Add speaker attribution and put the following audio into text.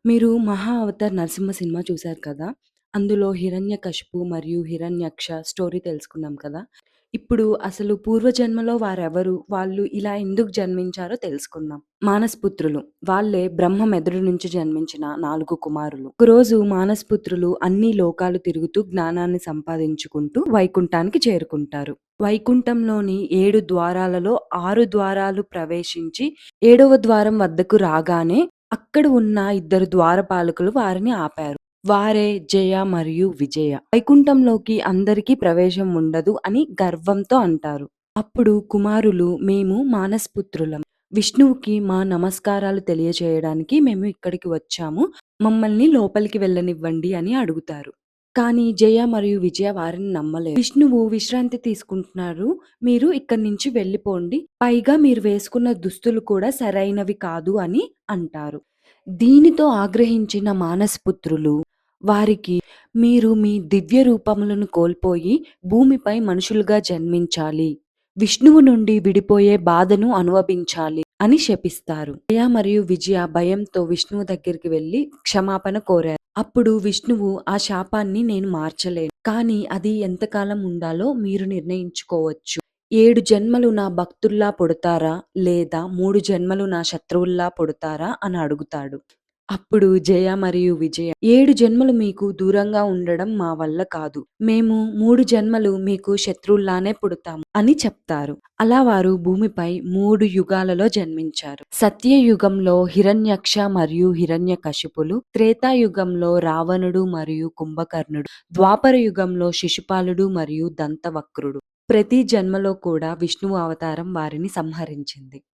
Speaker 1: మీరు 'మహా Avatar Narasimha' cinema చూసారు కదా! అందులో హిరణ్యకశిపు మరియు హిరణ్యక్ష స్టోరీ తెలుసుకున్నాం కదా! ఇప్పుడు అసలు పూర్వజన్మలో వారెవరు? వాళ్ళు ఇలా ఎందుకు జన్మించారో తెలుసుకుందాం. మానసపుత్రులు. వాళ్ళే బ్రహ్మ మెదడు నుంచి జన్మించిన 4 కుమారులు. ఒకరోజు మానసపుత్రులు అన్ని లోకాలు తిరుగుతూ జ్ఞానాన్ని సంపాదించుకుంటూ వైకుంఠానికి చేరుకుంటారు. వైకుంఠంలోని 7 ద్వారాలలో 6 ద్వారాలు ప్రవేశించి, ఏడవ ద్వారం వద్దకు రాగానే అక్కడ ఉన్న ఇద్దరు ద్వారపాలకులు వారిని ఆపారు. వారే జయ మరియు విజయ. వైకుంఠంలోకి అందరికీ ప్రవేశం ఉండదు అని గర్వంతో అంటారు. అప్పుడు కుమారులు మేము మానసపుత్రులం. విష్ణువుకి మా నమస్కారాలు తెలియచేయడానికి మేము ఇక్కడికి వచ్చాము. మమ్మల్ని లోపలికి వెళ్ళనివ్వండి అని అడుగుతారు. కానీ జయ మరియు విజయ వారిని నమ్మలేదు. విష్ణువు విశ్రాంతి తీసుకుంటున్నారు. మీరు ఇక్కడి నుంచి వెళ్ళిపోండి. పైగా మీరు వేసుకున్న దుస్తులు కూడా సరైనవి కాదు అని అంటారు. దీనితో ఆగ్రహించిన మానసపుత్రులు వారికి మీరు మీ దివ్య రూపములను కోల్పోయి భూమిపై మనుషులుగా జన్మించాలి. విష్ణువు నుండి విడిపోయే బాధను అనుభవించాలి అని శపిస్తారు. జయ మరియు విజయ భయంతో విష్ణువు దగ్గరికి వెళ్లి క్షమాపణ కోరారు. అప్పుడు విష్ణువు ఆ శాపాన్ని నేను మార్చలేను. కానీ అది ఎంతకాలం ఉండాలో మీరు నిర్ణయించుకోవచ్చు. 7 జన్మలు నా భక్తుల్లా పుడతారా? లేదా 3 జన్మలు నా శత్రువుల్లా పుడతారా? అని అడుగుతాడు. అప్పుడు జయ మరియు విజయ 7 జన్మలు మీకు దూరంగా ఉండడం మా వల్ల కాదు. మేము 3 జన్మలు మీకు శత్రువుల్లానే పుడతాము అని చెప్తారు. అలా వారు భూమిపై 3 యుగాలలో జన్మించారు. సత్యయుగంలో హిరణ్యక్ష మరియు హిరణ్యకశిపులు, త్రేతాయుగంలో రావణుడు మరియు కుంభకర్ణుడు, ద్వాపర యుగంలో శిశుపాలుడు మరియు దంతవక్రుడు. ప్రతి జన్మలో కూడా విష్ణువు అవతారం వారిని సంహరించింది.